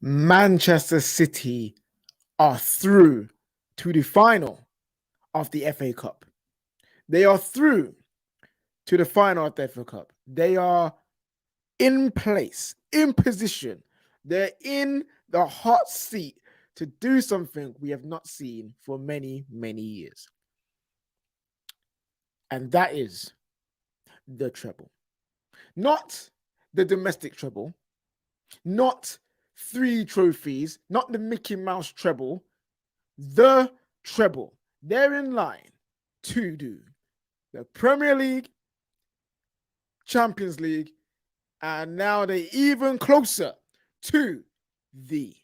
Manchester City are through to the final of the FA Cup. They are through to the final of the FA Cup. They are in place, in position. They're in the hot seat to do something we have not seen for many, many years. And that is the treble. Not the domestic treble, not 3 trophies, not the Mickey Mouse treble, the treble. They're in line to do the Premier League, Champions League, and now they're even closer to the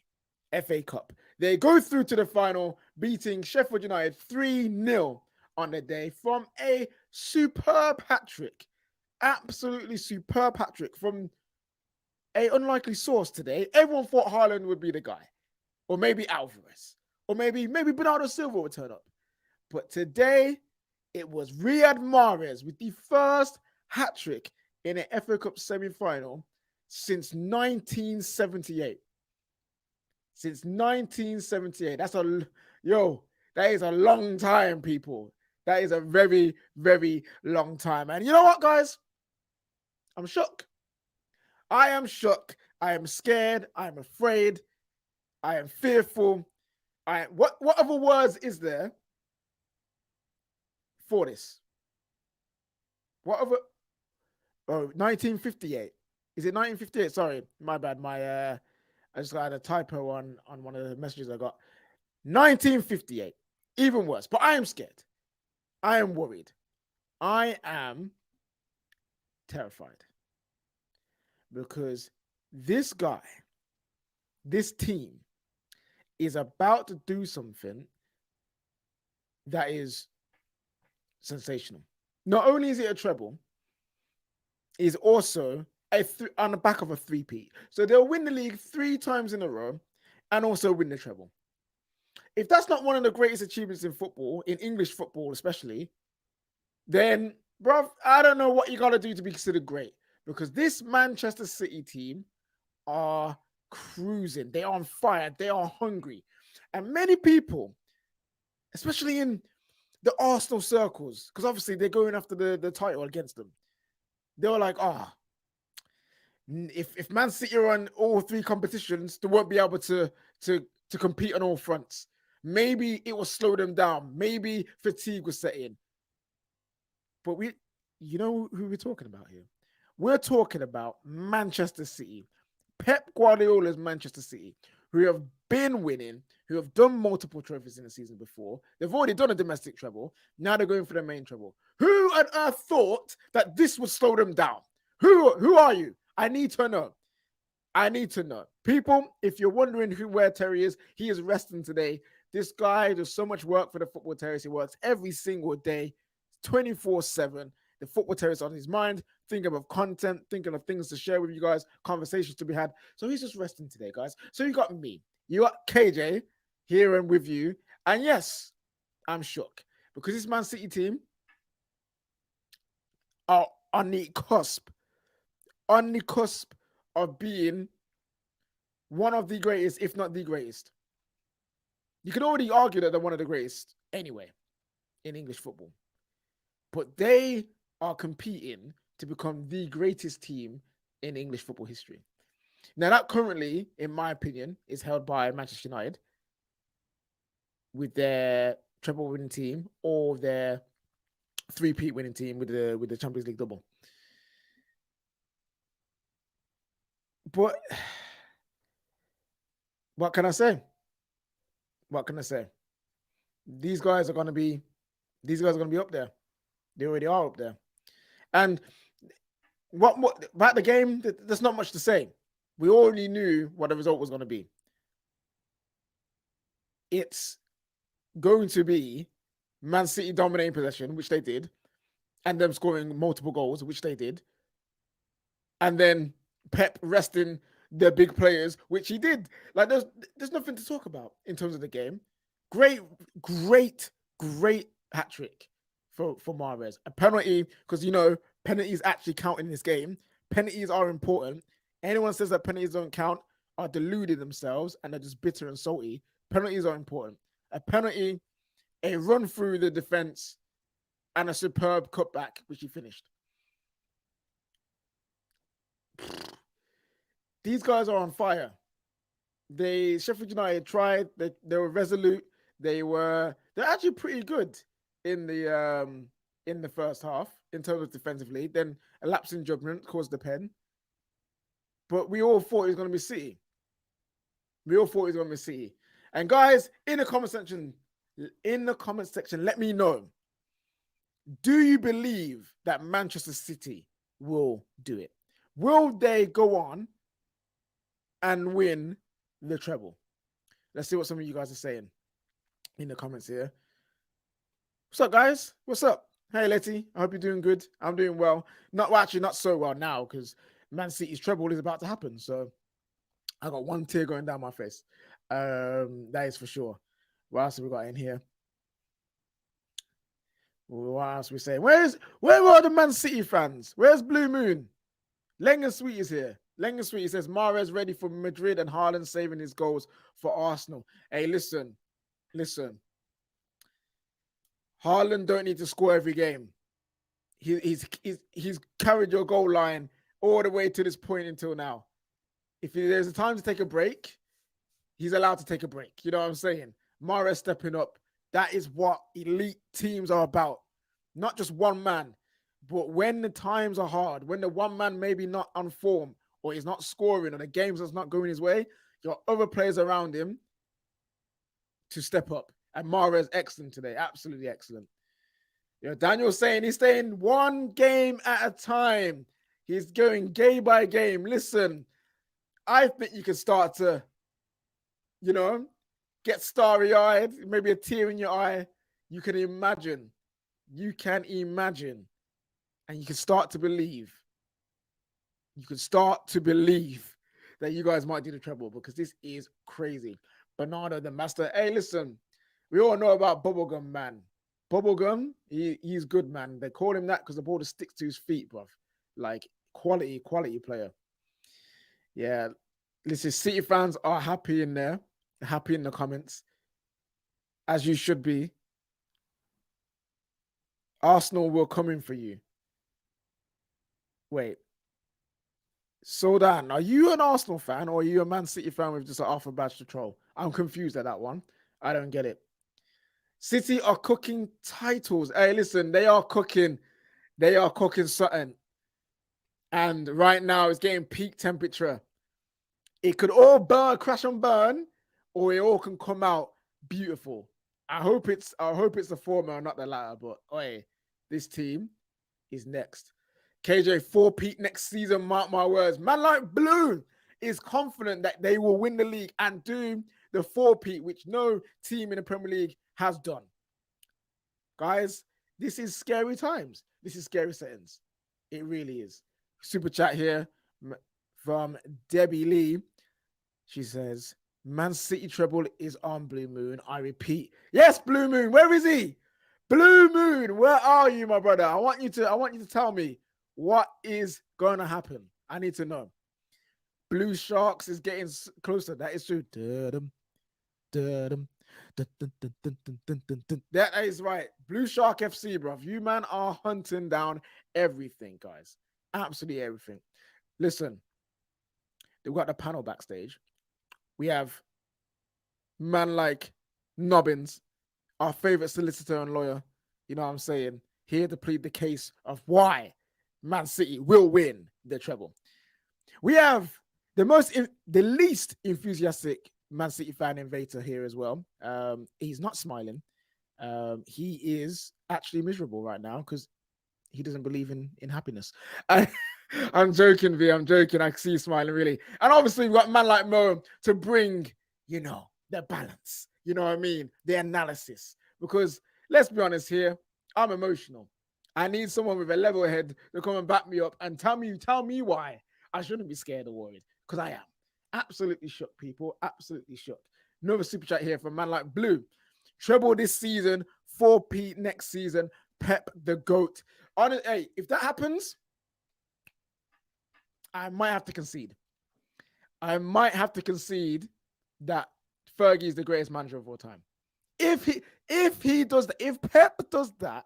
FA Cup. They go through to the final, beating Sheffield United 3-0 on the day from a superb hat-trick. Absolutely superb hat-trick from an unlikely source today. Everyone thought Haaland would be the guy, or maybe Alvarez, or maybe Bernardo Silva would turn up. But today, it was Riyad Mahrez with the first hat-trick in an FA Cup semi-final since 1978. Since 1978. That is a long time, people. That is a very, very long time. And you know what, guys? I'm shook. I am shook. I am scared. I am afraid. I am fearful. What other words is there for this? What other? Oh, 1958. Is it 1958? Sorry, my bad. I just got a typo on one of the messages I got. 1958. Even worse. But I am scared. I am worried. I am terrified. Because this guy, this team, is about to do something that is sensational. Not only is it a treble, is also on the back of a three-peat. So they'll win the league 3 times in a row and also win the treble. If that's not one of the greatest achievements in football, in English football especially, then, bruv, I don't know what you got to do to be considered great. Because this Manchester City team are cruising. They are on fire. They are hungry. And many people, especially in the Arsenal circles, because obviously they're going after the title against them, they were like, if Man City are on all 3 competitions, they won't be able to compete on all fronts. Maybe it will slow them down. Maybe fatigue will set in. But you know who we're talking about here? We're talking about Manchester City. Pep Guardiola's Manchester City, who have been winning, who have done multiple trophies in the season before. They've already done a domestic treble. Now they're going for the main treble. Who on earth thought that this would slow them down? Who are you? I need to know. I need to know. People, if you're wondering where Terry is, he is resting today. This guy does so much work for the Football Terrace. He works every single day, 24/7. The Football Terrace on his mind, thinking of content, thinking of things to share with you guys, conversations to be had. So he's just resting today, guys. So you got me. You got KJ here and with you. And yes, I'm shook because this Man City team are on the cusp of being one of the greatest, if not the greatest. You can already argue that they're one of the greatest anyway in English football. But they are competing to become the greatest team in English football history. Now, that currently, in my opinion, is held by Manchester United with their treble winning team or their 3-peat winning team with the Champions League double. But what can I say? What can I say? These guys are going to be up there. They already are up there. And what about the game? There's not much to say. We already knew what the result was going to be. It's going to be Man City dominating possession, which they did, and them scoring multiple goals, which they did, and then Pep resting their big players, which he did. Like there's nothing to talk about in terms of the game. Great hat trick for Mahrez. A penalty, because penalties actually count in this game. Penalties are important. Anyone says that penalties don't count are deluding themselves and they're just bitter and salty, penalties are important. A penalty, a run through the defense, and a superb cutback, which he finished. These guys are on fire. Sheffield United tried. They were resolute. They're actually pretty good in the first half in terms of defensively. Then a lapse in judgment caused the pen. But we all thought it was going to be City. And guys, in the comment section, let me know. Do you believe that Manchester City will do it? Will they go on and win the treble? Let's see what some of you guys are saying in the comments here. What's up, guys? What's up? Hey, Letty. I hope you're doing good. I'm doing well. Actually, not so well now because Man City's treble is about to happen. So I got one tear going down my face. That is for sure. What else have we got in here? What else are we saying? Where are the Man City fans? Where's Blue Moon? Lengen Sweet is here. Lengen Sweet says Mahrez ready for Madrid and Haaland saving his goals for Arsenal. Hey, listen. Haaland don't need to score every game. He's carried your goal line all the way to this point until now. If there's a time to take a break, he's allowed to take a break. You know what I'm saying? Mahrez stepping up. That is what elite teams are about. Not just one man, but when the times are hard, when the one man maybe not on form or he's not scoring or the game's just not going his way, you got other players around him to step up. And Mahrez excellent today. Absolutely excellent. Daniel's saying he's staying one game at a time. He's going game by game. Listen, I think you can start to, get starry-eyed, maybe a tear in your eye. You can imagine. And you can start to believe. That you guys might do the treble because this is crazy. Bernardo the Master. Hey, listen, we all know about Bubblegum Man. Bubblegum, he's good, man. They call him that because the ball just sticks to his feet, bruv. Like, quality player. Yeah. Listen, City fans are happy in there. Happy in the comments. As you should be. Arsenal will come in for you. Wait. Sodan, are you an Arsenal fan or are you a Man City fan with just an alpha badge to troll? I'm confused at that one. I don't get it. City are cooking titles. Hey, listen, they are cooking something. And right now it's getting peak temperature. It could all crash and burn, or it all can come out beautiful. I hope it's the former, not the latter. But this team is next. KJ 4-peat next season, mark my words. Man like Blue is confident that they will win the league and do the 4-peat, which no team in the Premier League has done. Guys, this is scary times. This is scary settings. It really is. Super chat here from Debbie Lee. She says, Man City treble is on Blue Moon. I repeat. Yes, Blue Moon. Where is he? Blue Moon, where are you, my brother? I want you to tell me what is going to happen. I need to know. Blue Sharks is getting closer. That is true. That is right. Blue Shark FC, bruv. You man are hunting down everything, guys. Absolutely everything. Listen, they've got the panel backstage. We have man like Nobbins, our favorite solicitor and lawyer. You know what I'm saying? Here to plead the case of why Man City will win the treble. We have the least enthusiastic Man City fan invader here as well. He's not smiling. He is actually miserable right now because he doesn't believe in happiness. I'm joking, V. I'm joking. I see you smiling, really. And obviously, we've got a man like Mo to bring, the balance. You know what I mean? The analysis. Because let's be honest here, I'm emotional. I need someone with a level head to come and back me up and tell me why I shouldn't be scared or worried. Because I am. Absolutely shook, people. Absolutely shook. Another super chat here from a man like Blue. Treble this season, 4-peat next season. Pep the GOAT. Hey, if that happens, I might have to concede. I might have to concede that Fergie is the greatest manager of all time. If he does that, if Pep does that,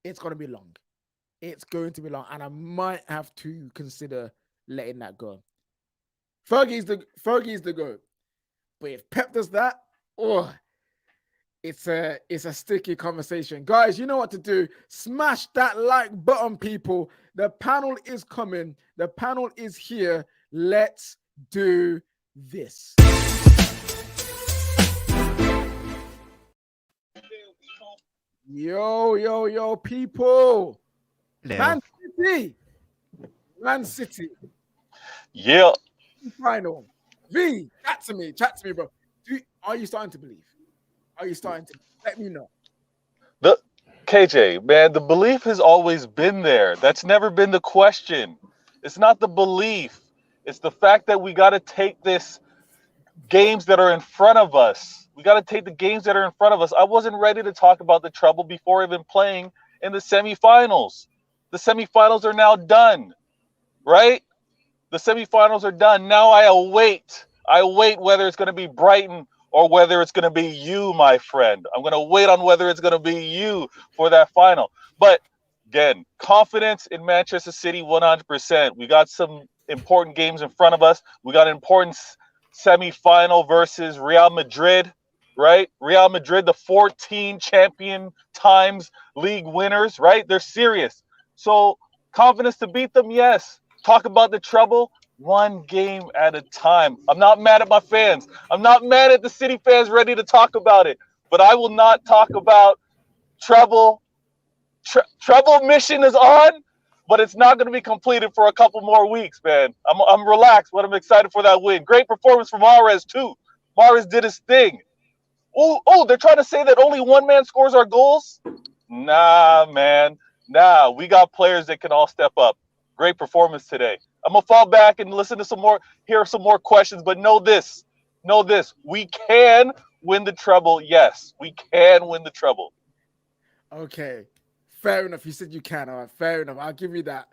it's gonna be long. It's going to be long, and I might have to consider letting that go. Fergie's the GOAT. But if Pep does that, it's a sticky conversation. Guys, you know what to do. Smash that like button, people. The panel is coming. The panel is here. Let's do this. Yo, people. Hello. Man City. Yeah. Final. V, chat to me, bro. Are you starting to believe? Let me know. The KJ, man, the belief has always been there. That's never been the question. It's not the belief. It's the fact that we got to take this games that are in front of us. We got to take the games that are in front of us. I wasn't ready to talk about the treble before even playing in the semifinals. The semifinals are now done, right? The semifinals are done. Now I await whether it's going to be Brighton or whether it's going to be you, my friend. I'm going to wait on whether it's going to be you for that final. But again, confidence in Manchester City 100%. We got some important games in front of us. We got an important semifinal versus Real Madrid, right? Real Madrid, the 14 champion times league winners, right? They're serious. So confidence to beat them, yes. Talk about the treble, one game at a time. I'm not mad at my fans. I'm not mad at the City fans ready to talk about it. But I will not talk about treble. Treble mission is on, but it's not going to be completed for a couple more weeks, man. I'm relaxed, but I'm excited for that win. Great performance from Mahrez, too. Mahrez did his thing. Oh, they're trying to say that only one man scores our goals? Nah, man. Nah, we got players that can all step up. Great performance today. I'm going to fall back and listen to hear some more questions, but know this. We can win the treble. Yes, we can win the treble. Okay. Fair enough. You said you can. All right. Fair enough. I'll give you that.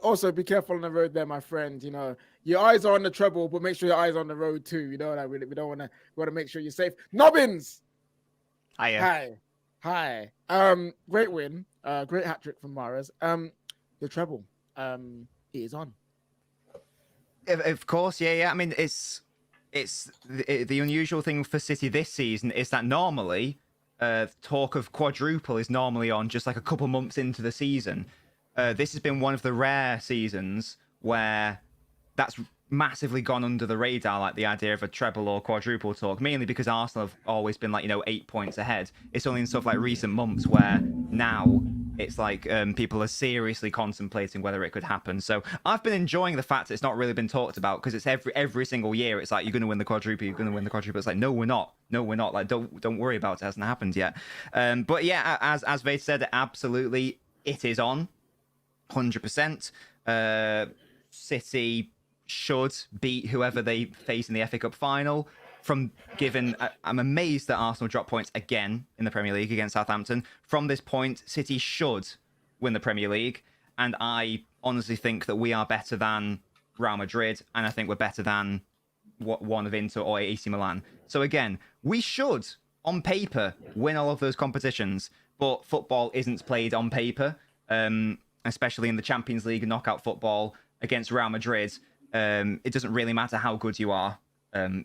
Also, be careful on the road there, my friend. You know, your eyes are on the treble, but make sure your eyes are on the road too. You know what I really, we want to make sure you're safe. Nobbins. Hiya. Hi. Great win. Great hat trick from Mahrez. The treble. It is on. Of course, yeah. I mean, it's the unusual thing for City this season is that normally, talk of quadruple is normally on just like a couple months into the season. This has been one of the rare seasons where that's massively gone under the radar, like the idea of a treble or quadruple talk, mainly because Arsenal have always been 8 points ahead. It's only in stuff like recent months where now it's like people are seriously contemplating whether it could happen. So I've been enjoying the fact that it's not really been talked about, because it's every single year it's like, you're going to win the quadruple. It's like, no, we're not. Like, don't worry about it. It hasn't happened yet. But yeah, as Vade said, absolutely, it is on 100%. City should beat whoever they face in the FA Cup final. I'm amazed that Arsenal dropped points again in the Premier League against Southampton. From this point, City should win the Premier League, and I honestly think that we are better than Real Madrid, and I think we're better than one of Inter or AC Milan. So again, we should, on paper, win all of those competitions, but football isn't played on paper, especially in the Champions League and knockout football against Real Madrid. It doesn't really matter how good you are,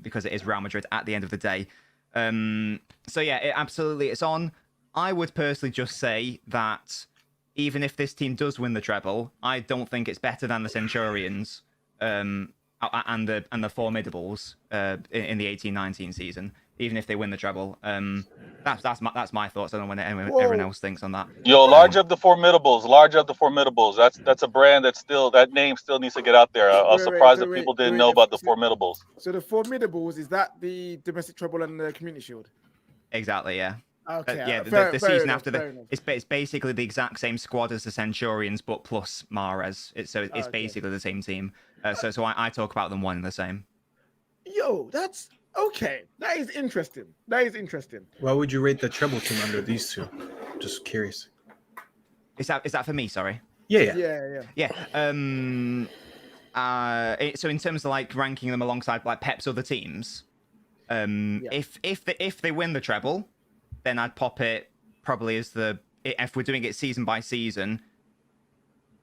because it is Real Madrid at the end of the day. So yeah, it's on. I would personally just say that even if this team does win the treble, I don't think it's better than the Centurions and the Formidables in the 18-19 season. Even if they win the treble, that's my thoughts. I don't know what everyone else thinks on that. Yo, large up the Formidables. That's a brand that name still needs to get out there. I was surprised that people didn't know about the Formidables. So the Formidables, is that the domestic treble and the Community Shield? Exactly, yeah. Okay. The season after it's basically the exact same squad as the Centurions, but plus Mahrez. It's basically the same team. So I talk about them one and the same. Yo, that's okay. That is interesting. Why would you rate the treble team under these two? Just curious. Is that for me? Sorry. Yeah. So in terms of like ranking them alongside like Pep's other teams, if they win the treble, then I'd pop it probably as if we're doing it season by season,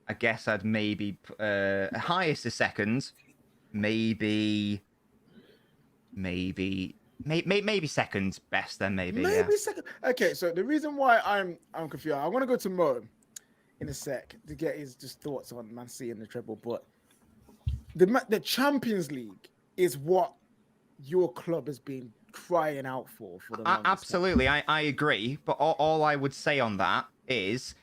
I guess I'd maybe highest is second, maybe second best, then maybe second. Okay, so the reason why I'm confused, I want to go to Mo in a sec to get his just thoughts on Man City and the treble, but the Champions League is what your club has been crying out for the longest absolutely time. I agree, but all I would say on that is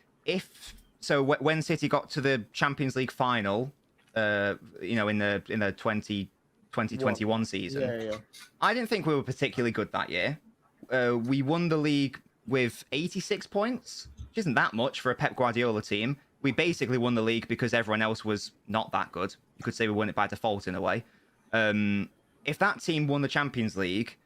when City got to the Champions League final, in the 2021 season, I didn't think we were particularly good that year. We won the league with 86 points, which isn't that much for a Pep Guardiola team. We basically won the league because everyone else was not that good. You could say we won it by default in a way. If that team won the Champions League,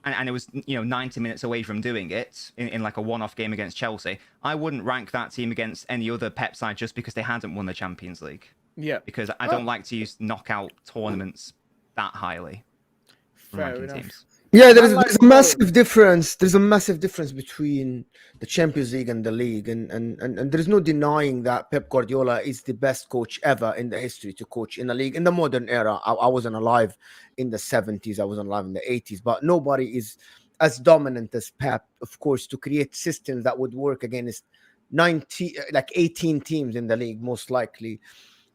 and it was 90 minutes away from doing it in like a one-off game against Chelsea, I wouldn't rank that team against any other Pep side just because they hadn't won the Champions League. Yeah. Because I don't like to use knockout tournaments that highly. Fair enough. Teams. Yeah, there's a massive difference. There's a massive difference between the Champions League and the league, and there's no denying that Pep Guardiola is the best coach ever in the history to coach in the league in the modern era. I wasn't alive in the 70s. I wasn't alive in the 80s, but nobody is as dominant as Pep, of course, to create systems that would work against 18 teams in the league, most likely.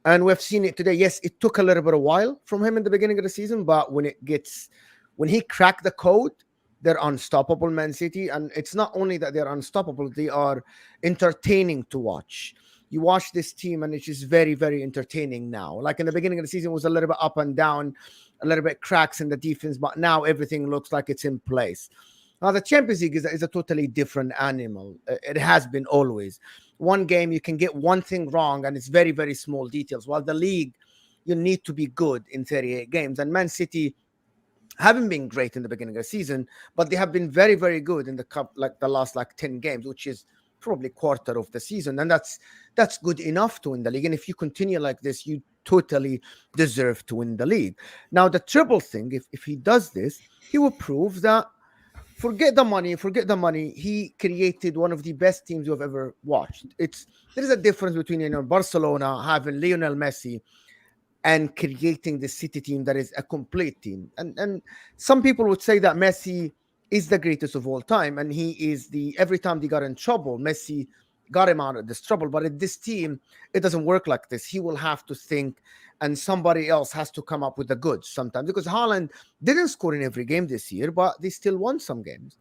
And we've seen it today. Yes, it took a little bit of while from him in the beginning of the season, but when he cracked the code, they're unstoppable, Man City. And it's not only that they're unstoppable, they are entertaining to watch. You watch this team and it's just very, very entertaining now. Like in the beginning of the season, it was a little bit up and down, a little bit cracks in the defense, but now everything looks like it's in place. Now, the Champions League is a totally different animal. It has been always. One game, you can get one thing wrong, and it's very, very small details. While the league, you need to be good in 38 games. And Man City haven't been great in the beginning of the season, but they have been very, very good in the cup, like the last 10 games, which is probably quarter of the season. And that's good enough to win the league. And if you continue like this, you totally deserve to win the league. Now, the treble thing, if he does this, he will prove that forget the money. He created one of the best teams you've ever watched. There is a difference between Barcelona having Lionel Messi and creating the City team that is a complete team. And some people would say that Messi is the greatest of all time, and he is every time they got in trouble, Messi got him out of this trouble. But at this team, it doesn't work like this. He will have to think, and somebody else has to come up with the goods sometimes, because Haaland didn't score in every game this year, but they still won some games.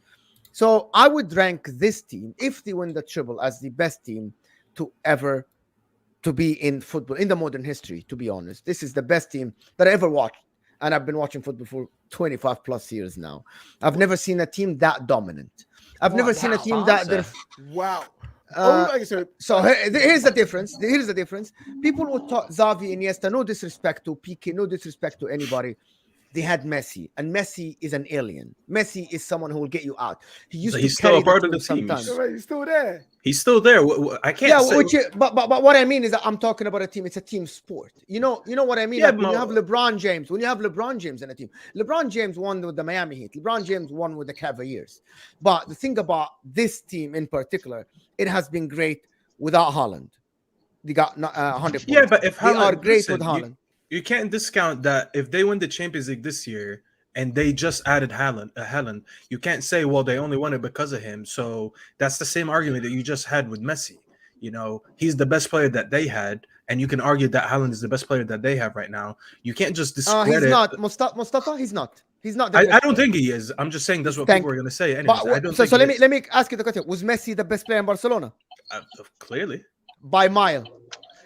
So I would rank this team, if they win the treble, as the best team to ever to be in football in the modern history. To be honest, this is the best team that I ever watched, and I've been watching football for 25 plus years now. I've never seen a team that dominant. I've never seen a team that. Wow. So here's the difference. Here's the difference. People would talk Xavi, Iniesta, no disrespect to Piqué, no disrespect to anybody. They had Messi, and Messi is an alien. Messi is someone who will get you out. He's still a part of the team. He's still there. He's still there. I can't say. But what I mean is that I'm talking about a team. It's a team sport. You know what I mean? Yeah, when you have LeBron James in a team, LeBron James won with the Miami Heat. LeBron James won with the Cavaliers. But the thing about this team in particular, it has been great without Haaland. They got 100 points. Yeah, but if Haaland, they are great with Haaland. You can't discount that if they win the Champions League this year and they just added Haaland, you can't say, well, they only won it because of him. So that's the same argument that you just had with Messi. He's the best player that they had, and you can argue that Haaland is the best player that they have right now. You can't just discredit. He's not. Mustafa, he's not. He's not. I don't think he is. I'm just saying that's what people are going to say. Anyways, I don't think so let me ask you the question. Was Messi the best player in Barcelona? Clearly. By mile.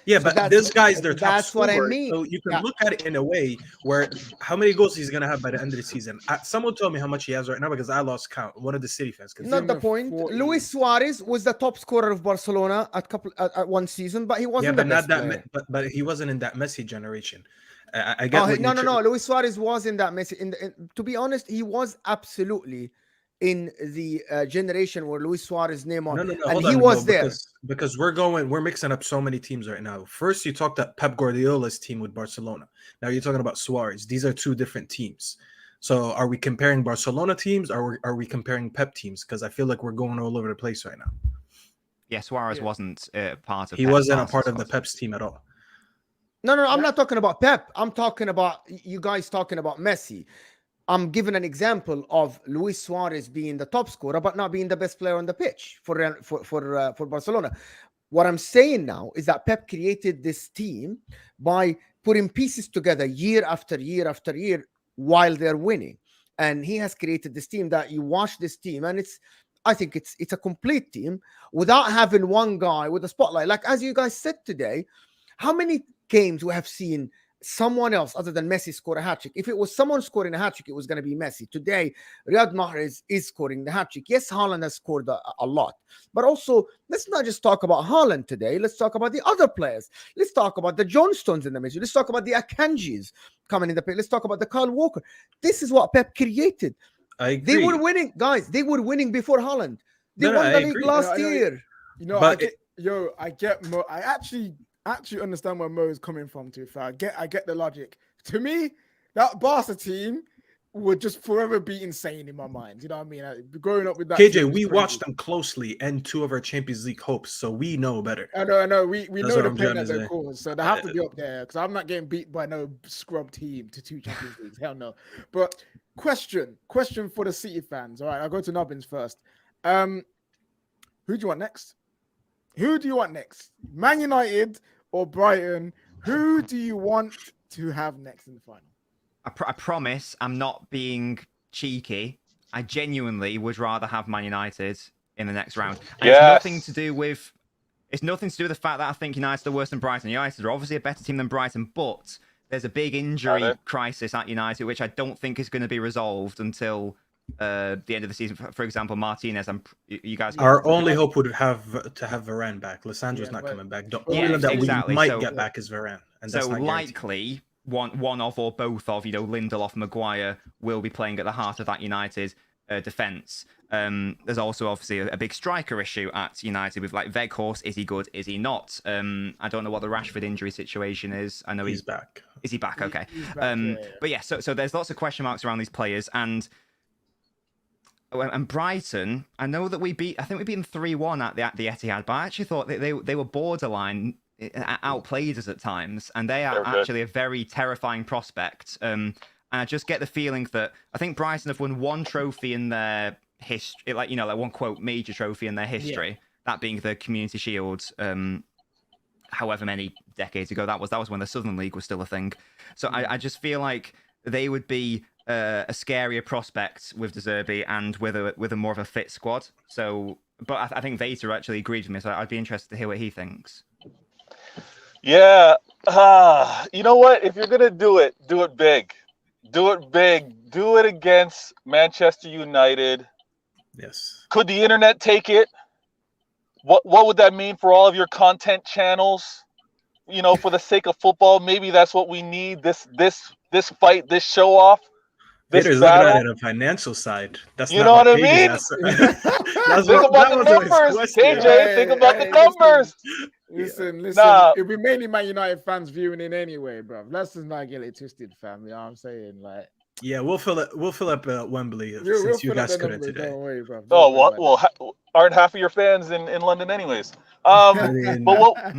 Yeah, so but this guy's their top That's scorer. What I mean. So you can look at it in a way where how many goals he's going to have by the end of the season. Someone told me how much he has right now because I lost count. One of the City fans. Not the point. Luis Suarez was the top scorer of Barcelona at one season, but he wasn't the best player. But he wasn't in that Messi generation. I get no. Luis Suarez was in that Messi. To be honest, he was absolutely in the generation where Luis Suarez name on, No, and hold he on, was no, there. because we're mixing up so many teams right now. First, you talked about Pep Guardiola's team with Barcelona. Now you're talking about Suarez. These are two different teams. So are we comparing Barcelona teams, or are we comparing Pep teams? Because I feel like we're going all over the place right now. Yeah, Suarez wasn't part of. He Pep's wasn't a Barca part of the squad. Pep's team at all. No, I'm not talking about Pep. I'm talking about you guys talking about Messi. I'm giving an example of Luis Suarez being the top scorer, but not being the best player on the pitch for Barcelona. What I'm saying now is that Pep created this team by putting pieces together year after year after year while they're winning, and he has created this team that you watch this team, and I think it's a complete team without having one guy with a spotlight. Like as you guys said today, how many games we have seen someone else other than Messi score a hat trick? If it was someone scoring a hat trick, it was going to be Messi. Today, Riyad Mahrez is scoring the hat trick. Yes, Haaland has scored a lot, but also let's not just talk about Haaland today. Let's talk about the other players. Let's talk about the Johnstones in the midfield. Let's talk about the Akanjis coming in the play. Let's talk about the Kyle Walker. This is what Pep created. I agree. They were winning, guys. They were winning before Haaland. They won the league last year. You know, But I get Mo. I actually understand where Mo is coming from. To be fair, I get the logic. To me, that Barca team would just forever be insane in my mind. You know what I mean? Growing up with that. KJ, team we is watched crazy. them closely and two of our Champions League hopes, so we know better. I know. We That's know what the I'm pain trying that to they say. cause, so they have to be up there. Because I'm not getting beat by no scrub team to 2 Champions Leagues. Hell no. But question for the City fans. All right, I'll go to Nubbins first. Who do you want next? Man United or Brighton? Who do you want to have next in the final? I promise I'm not being cheeky. I genuinely would rather have Man United in the next round. And Yes. it's nothing to do with the fact that I think United are worse than Brighton. United are obviously a better team than Brighton, but there's a big injury crisis at United, which I don't think is going to be resolved until the end of the season. For example, Martinez, you guys. Our only hope would have to have Varane back. Lissandro's Yeah, not but- coming back. The Yeah, only one that exactly. we might So- get back is Varane, and that's So not guaranteed. likely one of or both of Lindelof, Maguire will be playing at the heart of that United defense. There's also obviously a big striker issue at United with like Weghorst. Is he good? Is he not? I don't know what the Rashford injury situation is. I know He's back. Is he back? Okay. He's back, yeah. But yeah, so there's lots of question marks around these players, and Brighton. I know that I think we beat them 3-1 at the Etihad, but I actually thought that they were borderline outplayed us at times, and they are actually a very terrifying prospect. And I just get the feeling that I think Brighton have won one trophy in their history, like one quote major trophy in their history, that being the Community Shield. However many decades ago that was when the Southern League was still a thing. So I just feel like they would be a scarier prospect with De Zerbi and with a more of a fit squad. So, but I think Vader actually agreed with me, so I'd be interested to hear what he thinks. Yeah. You know what? If you're going to do it big. Do it big. Do it against Manchester United. Yes. Could the internet take it? What would that mean for all of your content channels? For the sake of football, maybe that's what we need. This fight, this show off. Vader's looking at it on a financial side. That's You not know what I KJ's mean? answer. Think about the numbers, KJ. Think about the numbers. Listen. Nah. It'll be mainly Man United fans viewing in anyway, bro. Let's just not get it twisted, fam. You know what I'm saying? Like, Yeah, we'll fill up Wembley we'll since you fill up guys the couldn't numbers, today. don't worry, bro. Aren't half of your fans in London anyways? I mean, But what?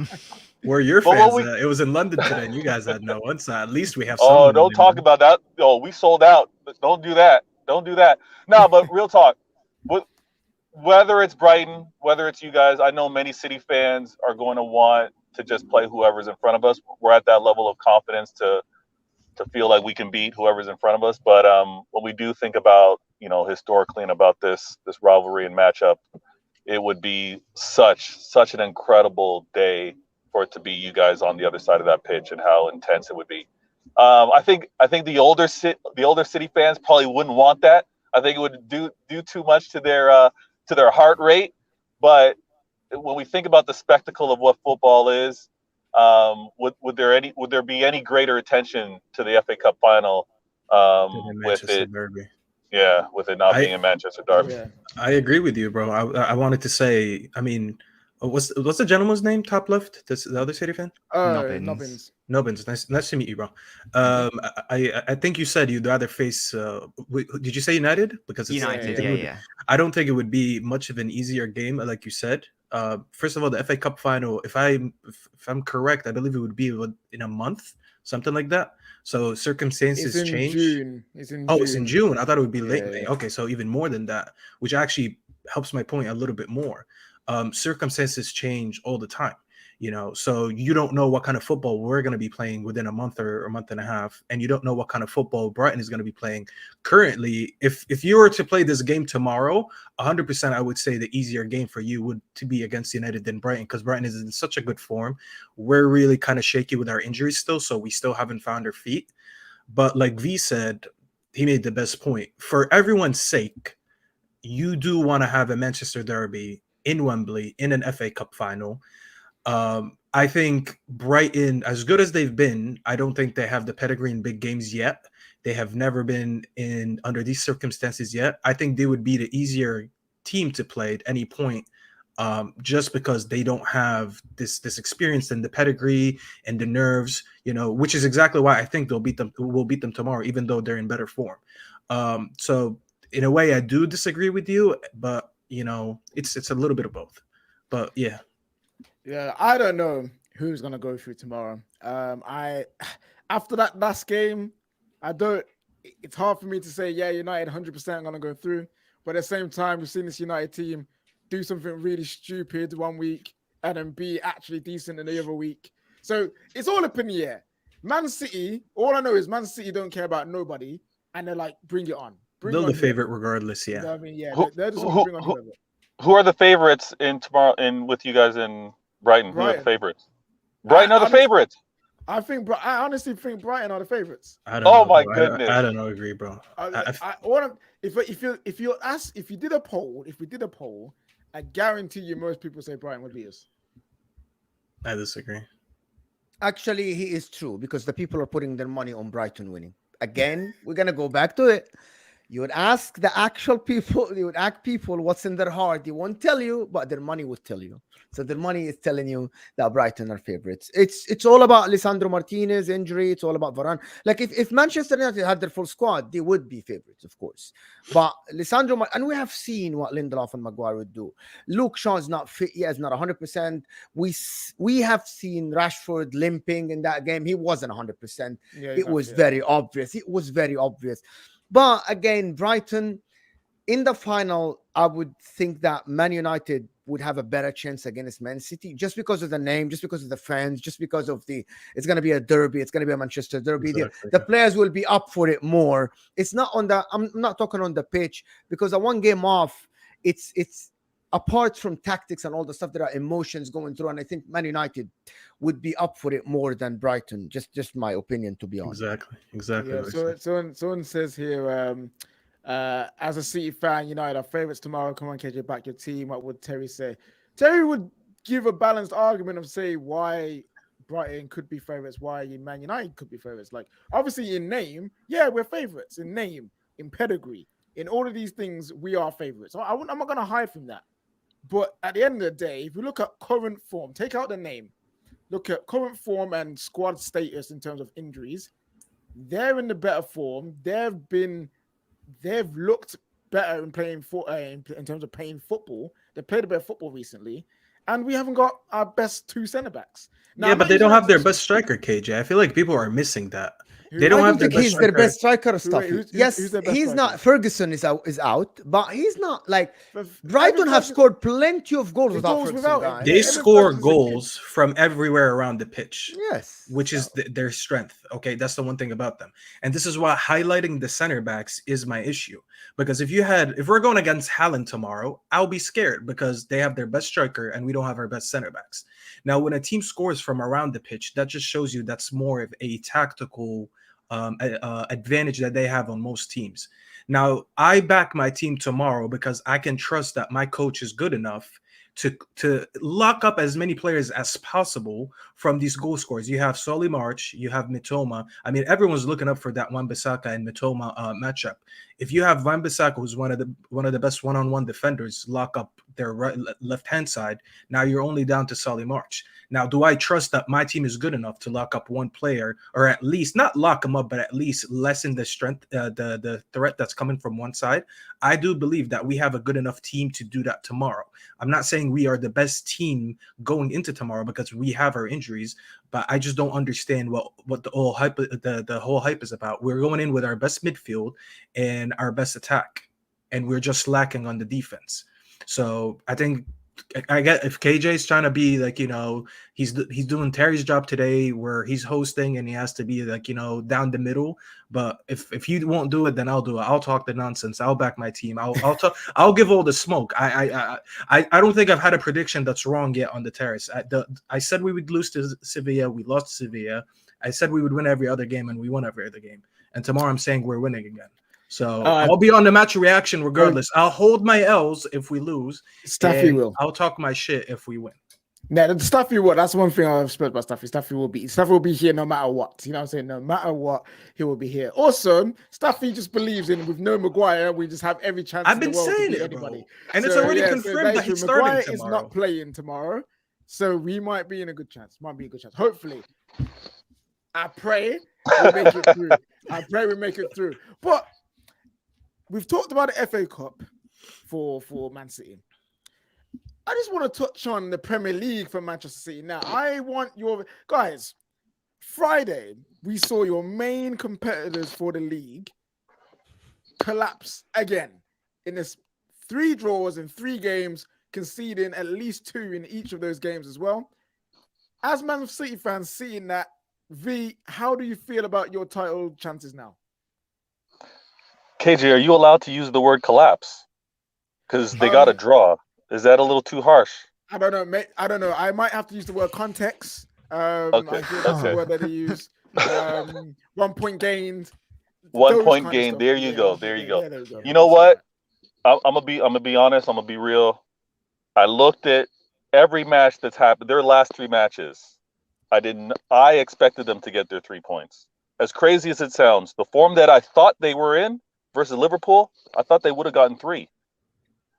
we're your But fans. what It was in London today, and you guys had no one. So at least we have some. Oh, don't talk about that. Oh, we sold out. Don't do that. Don't do that. No, but real talk. Whether it's Brighton, whether it's you guys, I know many City fans are going to want to just play whoever's in front of us. We're at that level of confidence to feel like we can beat whoever's in front of us. But when we do think about, historically and about this rivalry and matchup, it would be such an incredible day for it to be you guys on the other side of that pitch and how intense it would be. I think the older City fans probably wouldn't want that. I think it would do too much to their heart rate. But when we think about the spectacle of what football is, would there be any greater attention to the FA Cup final with Manchester it? Derby. Yeah, with it not being a Manchester derby. Yeah. I agree with you, bro. I wanted to say, I mean, what's the gentleman's name? Top left. That's the other City fan. Nobbins. Nobbins. Nobbins. Nice to meet you, bro. I think you said you'd rather face. Did you say United? Because it's, United, yeah, yeah. I don't think it would be much of an easier game, like you said. First of all, the FA Cup final, if I'm correct, I believe it would be in a month, something like that. So circumstances It's in change. June. It's in Oh, June. it's in June. I thought it would be late Yeah, May. yeah. Okay, so even more than that, which actually helps my point a little bit more. Circumstances change all the time, so you don't know what kind of football we're going to be playing within a month or a month and a half, and you don't know what kind of football Brighton is going to be playing currently. If you were to play this game tomorrow, 100%, I would say the easier game for you would to be against United than Brighton, because Brighton is in such a good form. We're really kind of shaky with our injuries still, so we still haven't found our feet. But like V said, he made the best point. For everyone's sake, you do want to have a Manchester derby in Wembley in an FA Cup final. I think Brighton, as good as they've been, I don't think they have the pedigree in big games yet. They have never been in under these circumstances yet. I think they would be the easier team to play at any point, just because they don't have this experience and the pedigree and the nerves, which is exactly why I think we'll beat them tomorrow, even though they're in better form. So in a way, I do disagree with you, but it's a little bit of both. But yeah. Yeah, I don't know who's gonna go through tomorrow. I after that last game, it's hard for me to say, yeah, United 100% gonna go through. But at the same time, we've seen this United team do something really stupid one week and then be actually decent in the other week. So it's all up in the air. Man City, all I know is Man City don't care about nobody, and they're like, bring it on. They're the favorite regardless, yeah. You know what I mean? Yeah, Who- they're just gonna bring on whoever. Who are the favorites in tomorrow with you guys in Brighton? Who are the Brighton. favorites? Brighton are the favorites. I honestly think Brighton are the favorites. I don't know. Oh my bro. goodness. I don't know. Agree, bro. If we did a poll, I guarantee you most people say Brighton would beat us. I disagree. Actually, he is true, because the people are putting their money on Brighton winning. Again, we're gonna go back to it. You would ask the actual people, you would ask people what's in their heart. They won't tell you, but their money would tell you. So their money is telling you that Brighton are favorites. It's all about Lisandro Martinez injury. It's all about Varane. Like if Manchester United had their full squad, they would be favorites, of course. But Lisandro, and we have seen what Lindelof and Maguire would do. Luke Shaw's not fit yet, is not 100%. We have seen Rashford limping in that game. He wasn't 100%. It was very obvious. It was very obvious. But again, Brighton in the final, I would think that Man United would have a better chance against Man City, just because of the name, just because of the fans, just because of it's going to be a derby. It's going to be a Manchester derby. Exactly. The players will be up for it more. It's not I'm not talking on the pitch, because a one game off, it's apart from tactics and all the stuff, there are emotions going through. And I think Man United would be up for it more than Brighton. Just my opinion, to be honest. Exactly. Yeah, someone says here, as a City fan, United are favourites tomorrow. Come on, KJ, back your team. What would Terry say? Terry would give a balanced argument of say why Brighton could be favourites, why Man United could be favourites. Like, obviously in name, yeah, we're favourites. In name, in pedigree, in all of these things, we are favourites. So I'm not going to hide from that. But at the end of the day, if you look at current form, take out the name, look at current form and squad status in terms of injuries, they're in the better form. They've looked better in playing in terms of playing football. They played a bit of football recently, and we haven't got our best two centre backs. Now, yeah, but they don't have their best striker, KJ. I feel like people are missing that. They don't have he's their best striker stuff. Yes, who's their best he's striker? not. Ferguson is out, but he's not like Brighton have scored plenty of goals without Ferguson. Guys. They score goals from everywhere around the pitch. Yes, which is their strength. Okay, that's the one thing about them, and this is why highlighting the center backs is my issue. Because if we're going against Haaland tomorrow, I'll be scared because they have their best striker and we don't have our best center backs. Now, when a team scores from around the pitch, that just shows you that's more of a tactical advantage that they have on most teams. Now, I back my team tomorrow because I can trust that my coach is good enough to lock up as many players as possible from these goal scorers. You have Solly March, you have Mitoma. I mean, everyone's looking up for that Wan-Bissaka and Mitoma matchup. If you have Wan-Bissaka, who's one of the best one-on-one defenders, lock up their left-hand side, now you're only down to Solly March. Now, do I trust that my team is good enough to lock up one player, or at least not lock him up, but at least lessen the strength, the threat that's coming from one side? I do believe that we have a good enough team to do that tomorrow. I'm not saying we are the best team going into tomorrow because we have our injuries, but I just don't understand what the whole hype is about. We're going in with our best midfield and our best attack, and we're just lacking on the defense. So I think I get if KJ's trying to be like, he's doing Terry's job today where he's hosting and he has to be like, down the middle. But if you won't do it, then I'll do it. I'll talk the nonsense. I'll back my team. I'll talk. I'll give all the smoke. I don't think I've had a prediction that's wrong yet on the terrace. I said we would lose to Sevilla. We lost to Sevilla. I said we would win every other game, and we won every other game. And tomorrow I'm saying we're winning again. So I'll be on the match reaction regardless. I'll hold my L's if we lose. Staffy will. I'll talk my shit if we win. Yeah, Staffy will. That's one thing I've spoken about Staffy. Staffy will be here no matter what. You know what I'm saying? No matter what, he will be here. Also, Staffy just believes in with no Maguire, we just have every chance. I've been saying it, anybody. And it's already confirmed that he's starting Maguire tomorrow. is not playing tomorrow, so we might be in a good chance. Hopefully. I pray we make it through. But we've talked about the FA Cup for Man City. I just want to touch on the Premier League for Manchester City. Now, I want your guys. Friday, we saw your main competitors for the league collapse again in this 3 draws in 3 games, conceding at least 2 in each of those games as well. As Man City fans seeing that, V, how do you feel about your title chances now? KJ, are you allowed to use the word collapse? Because they got a draw. Is that a little too harsh? I don't know, mate. I don't know. I might have to use the word context. Okay. I feel that's the word that they use. 1 point gained. 1 point gained. There you go. There you go. You know what? I'm gonna be honest. I'm gonna be real. I looked at every match that's happened. Their last 3 matches. I expected them to get their 3 points. As crazy as it sounds, the form that I thought they were in versus Liverpool, I thought they would have gotten 3.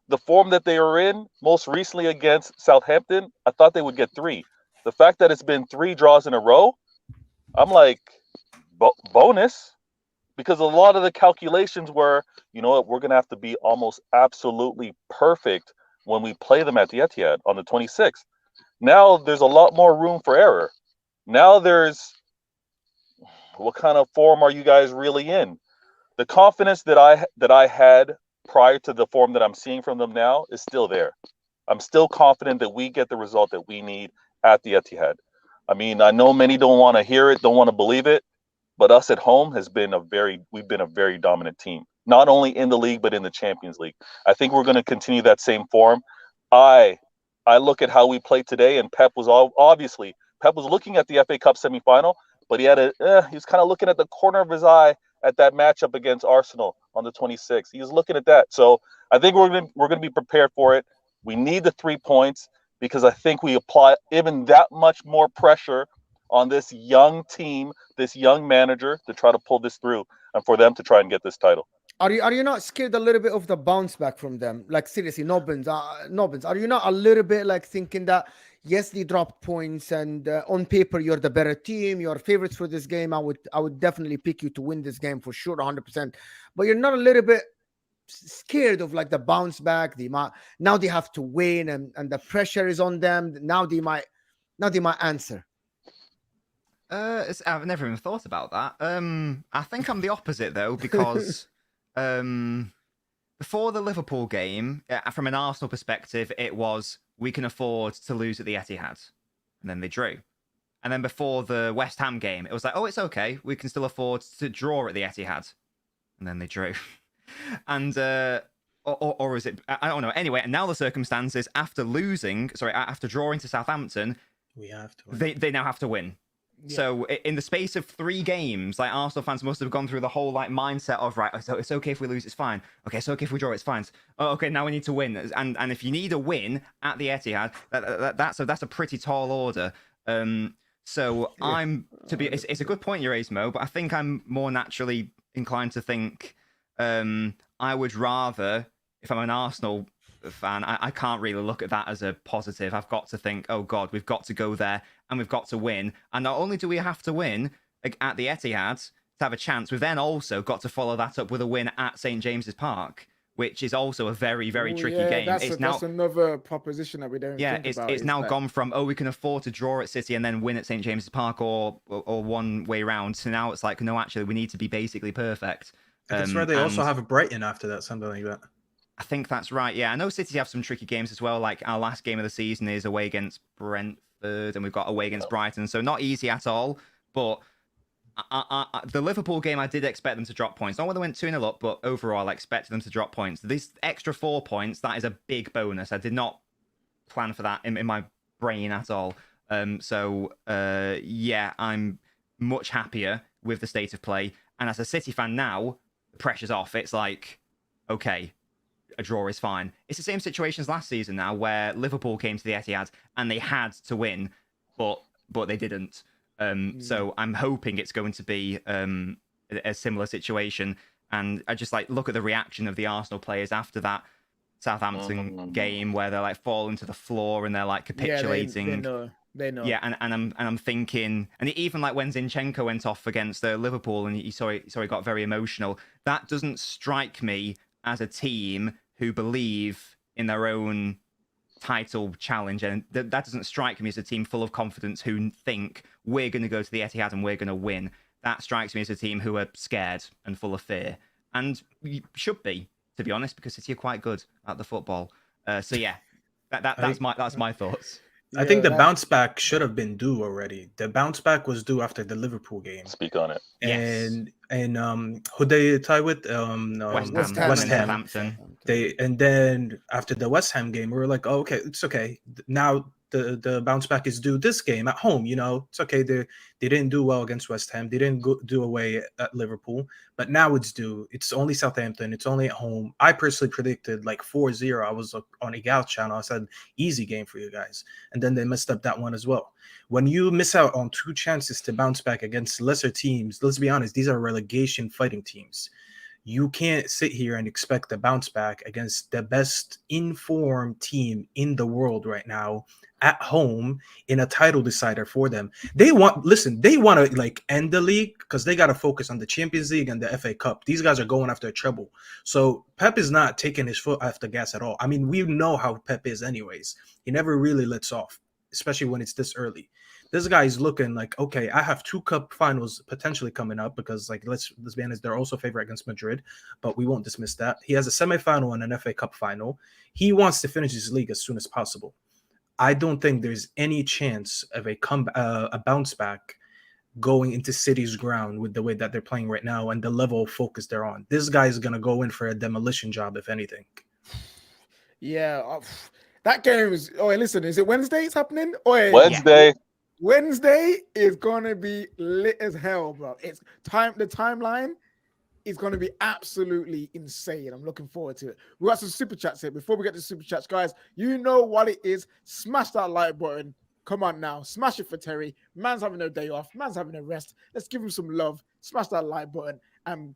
The form that they were in most recently against Southampton, I thought they would get 3. The fact that it's been 3 draws in a row, I'm like, bonus. Because a lot of the calculations were, you know what, we're going to have to be almost absolutely perfect when we play them at the Etihad on the 26th. Now there's a lot more room for error. Now there's, what kind of form are you guys really in? The confidence that I had prior to the form that I'm seeing from them now is still there. I'm still confident that we get the result that we need at the Etihad. I mean, I know many don't want to hear it, don't want to believe it, but us at home we've been a very dominant team, not only in the league, but in the Champions League. I think we're going to continue that same form. I look at how we played today, and Pep was looking at the FA Cup semifinal, but he was kind of looking at the corner of his eye at that matchup against Arsenal on the 26th. He was looking at that. So I think we're going to be prepared for it. We need the 3 points because I think we apply even that much more pressure on this young team, this young manager to try to pull this through and for them to try and get this title. Are you not scared a little bit of the bounce back from them? Like seriously, Nobbins, are you not a little bit like thinking that yes, they dropped points and on paper you're the better team, you're favorites for this game. I would definitely pick you to win this game for sure, 100%. But you're not a little bit scared of like the bounce back? Now they have to win and the pressure is on them. Now they might answer. I've never even thought about that. I think I'm the opposite though, because before the Liverpool game, from an Arsenal perspective, it was we can afford to lose at the Etihad, and then they drew. And then before the West Ham game, it was like, oh, it's okay, we can still afford to draw at the Etihad, and then they drew. And or is it? I don't know. Anyway, and now the circumstances after drawing to Southampton, we have to win. They now have to win. So in the space of 3 games, like Arsenal fans must have gone through the whole like mindset of right, so it's okay if we lose, it's fine. Okay, it's okay if we draw, it's fine. Oh, okay, now we need to win. And if you need a win at the Etihad, that's a pretty tall order. So it's a good point you raised, Mo, but I think I'm more naturally inclined to think I would rather, if I'm an Arsenal fan, I can't really look at that as a positive. I've got to think, oh God, we've got to go there and we've got to win. And not only do we have to win at the Etihad to have a chance, we've then also got to follow that up with a win at St. James's Park, which is also a very, very tricky game. That's another proposition that we don't think about. It's now gone from, oh, we can afford to draw at City and then win at St. James's Park or one way round. So now it's like, no, actually, we need to be basically perfect. That's where they also have a Brighton after that, something like that. I think that's right. Yeah, I know City have some tricky games as well. Like our last game of the season is away against Brentford, and we've got away against Brighton. So not easy at all. But the Liverpool game, I did expect them to drop points. Not when they went 2-0 up, but overall, I expected them to drop points. This extra 4 points, that is a big bonus. I did not plan for that in my brain at all. Yeah, I'm much happier with the state of play. And as a City fan now, the pressure's off. It's like, okay, a draw is fine. It's the same situation as last season now, where Liverpool came to the Etihad and they had to win, but they didn't. So I'm hoping it's going to be a similar situation. And I just like look at the reaction of the Arsenal players after that Southampton game, where they're like falling to the floor and they're like capitulating. Yeah, they know. Yeah, and I'm thinking, and even like when Zinchenko went off against Liverpool and he got very emotional. That doesn't strike me as a team who believe in their own title challenge, and that doesn't strike me as a team full of confidence who think we're going to go to the Etihad and we're going to win. That strikes me as a team who are scared and full of fear, and you should be, to be honest, because City are quite good at the football. So yeah, that's my thoughts. I think the bounce back should have been due already. The bounce back was due after the Liverpool game. Speak on it. And who they tie with? West Ham. Hampton. And then after the West Ham game, we were like, oh, okay, it's okay. Now the bounce back is due this game at home. You know, it's okay. They didn't do well against West Ham. They didn't do away at Liverpool. But now it's due. It's only Southampton. It's only at home. I personally predicted like 4-0. I was on Egal's channel. I said, easy game for you guys. And then they messed up that one as well. When you miss out on 2 chances to bounce back against lesser teams, let's be honest, these are relegation fighting teams. You can't sit here and expect to bounce back against the best informed team in the world right now at home in a title decider for them. They want to like end the league because they got to focus on the Champions League and the FA Cup. These guys are going after a treble. So Pep is not taking his foot off the gas at all. I mean, we know how Pep is anyways. He never really lets off, especially when it's this early. This guy is looking like, okay, I have 2 cup finals potentially coming up because, like, let's be honest, they're also favored against Madrid, but we won't dismiss that. He has a semifinal and an FA Cup final. He wants to finish his league as soon as possible. I don't think there's any chance of a bounce back going into City's ground with the way that they're playing right now and the level of focus they're on. This guy is going to go in for a demolition job, if anything. Yeah, that game is. Oh, listen, is it Wednesday? It's happening. Wednesday. Yeah. Wednesday is gonna be lit as hell, bro. The timeline is gonna be absolutely insane. I'm looking forward to it. We got some super chats here. Before we get to super chats, guys, you know what it is. Smash that like button. Come on now, smash it for Terry. Man's having a day off. Man's having a rest. Let's give him some love. Smash that like button and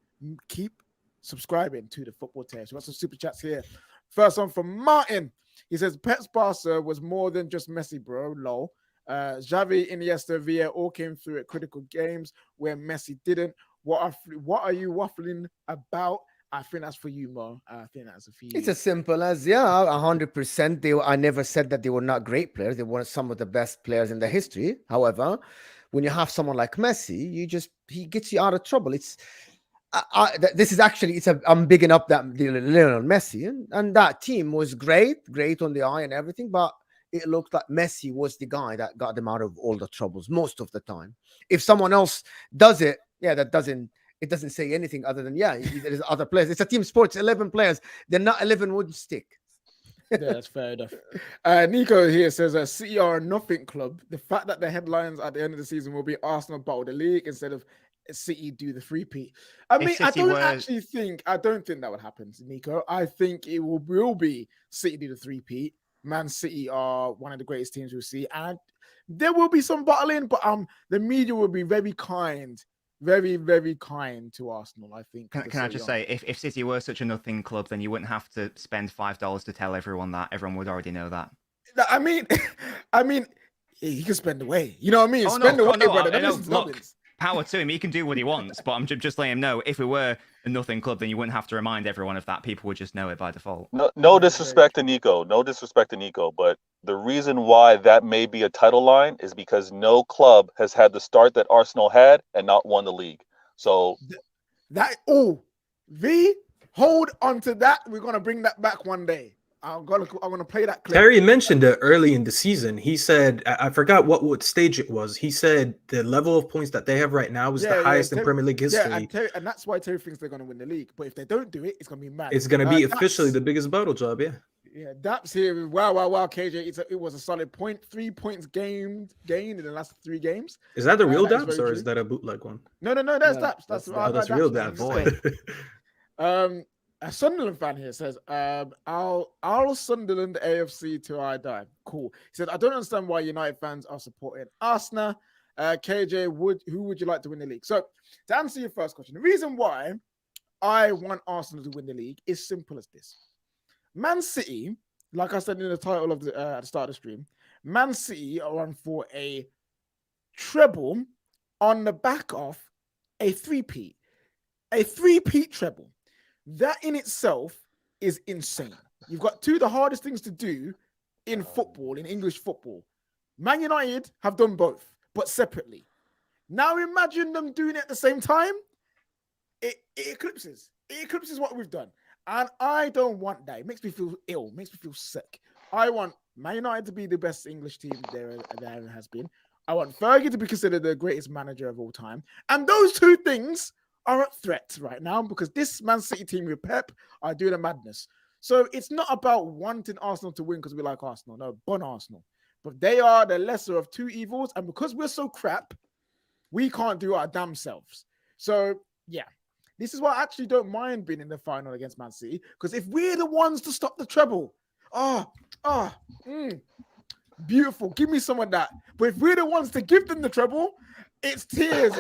keep subscribing to the Football Terrace. We got some super chats here. First one from Martin. He says Pep's Barca was more than just Messi, bro. Lol. Xavi, Iniesta, Villa all came through at critical games where Messi didn't. What are you waffling about? I think that's for you, Mo. I think that's for you. It's as simple as 100%. I never said that they were not great players. They were some of the best players in the history. However, when you have someone like Messi, he gets you out of trouble. I'm bigging up that Lionel Messi, and that team was great on the eye and everything, but it looked like Messi was the guy that got them out of all the troubles most of the time. If someone else does it, it doesn't say anything other than there's other players. It's a team sport. It's 11 players. They're not 11 wouldn't stick. Yeah, that's fair enough. Nico here says, City are a nothing club. The fact that the headlines at the end of the season will be Arsenal battle the league instead of City do the three-peat. I mean, I City don't were- actually think, I don't think that would happen, Nico. I think it will be City do the three-peat. Man City are one of the greatest teams we'll see. And there will be some battling, but the media will be very kind. Very, very kind to Arsenal, I think. Can I just say, if City were such a nothing club, then you wouldn't have to spend $5 to tell everyone that. Everyone would already know that. I mean, he can spend away. You know what I mean? Oh, Spend away, no, brother. I Don't know, listen to look, numbers. power to him. He can do what he wants, but I'm just letting him know, if we were a nothing club, then you wouldn't have to remind everyone of that. People would just know it by default. No disrespect to Nico. No disrespect to Nico, but the reason why that may be a title line is because no club has had the start that Arsenal had and not won the league. So hold on to that. We're gonna bring that back one day. I'm gonna play that clip. Terry mentioned it early in the season. He said, I forgot what stage it was. He said the level of points that they have right now is the highest in Premier League history. Yeah, and that's why Terry thinks they're gonna win the league. But if they don't do it, it's gonna be mad. It's gonna be officially the biggest battle job. Yeah. Yeah, Daps here. Wow, KJ. It was a solid point. 3 points gained in the last 3 games. Is that the real that is Daps, very or true. is that a bootleg one? No, that's Daps. That's real Daps. boy. A Sunderland fan here says, I'll Sunderland AFC till I die. Cool. He said, I don't understand why United fans are supporting Arsenal. KJ, who would you like to win the league? So, to answer your first question, the reason why I want Arsenal to win the league is simple as this. Man City, like I said in the title of at the start of the stream, Man City are on for a treble on the back of a three-peat. A three-peat treble. That in itself is insane. You've got 2 of the hardest things to do in football, in English football. Man United have done both, but separately. Now imagine them doing it at the same time. It eclipses. It eclipses what we've done. And I don't want that. It makes me feel ill. It makes me feel sick. I want Man United to be the best English team there has been. I want Fergie to be considered the greatest manager of all time. And those 2 things are at threat right now because this Man City team with Pep are doing a madness. So it's not about wanting Arsenal to win because we like Arsenal. No, bun Arsenal. But they are the lesser of 2 evils. And because we're so crap, we can't do our damn selves. So, yeah. This is why I actually don't mind being in the final against Man City. Because if we're the ones to stop the treble, beautiful. Give me some of that. But if we're the ones to give them the treble, it's tears.